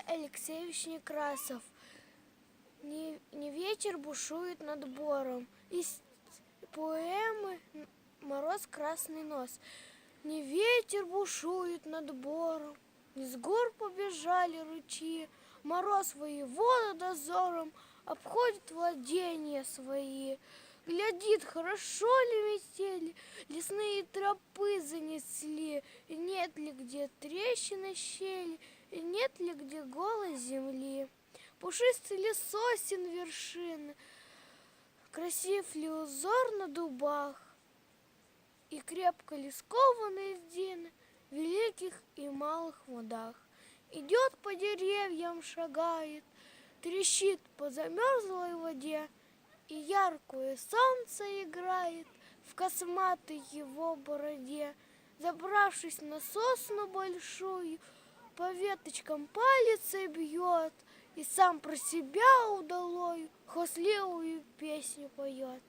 Алексеевич Некрасов. Не ветер бушует над бором. Из поэмы «Мороз красный нос». Не ветер бушует над бором, из гор побежали ручьи. Мороз воевода дозором обходит владения свои. Глядит, хорошо ли метели, лесные тропы занесли, и нет ли где трещины щели, и нет ли где голой земли. Пушистый ли сосен вершины, красив ли узор на дубах, и крепко ли скованы льдины в великих и малых водах. Идет по деревьям, шагает, трещит по замерзлой воде, и яркое солнце играет в косматой его бороде. Забравшись на сосну большую, по веточкам палицей бьет, и сам про себя удалою хвастливую песню поет.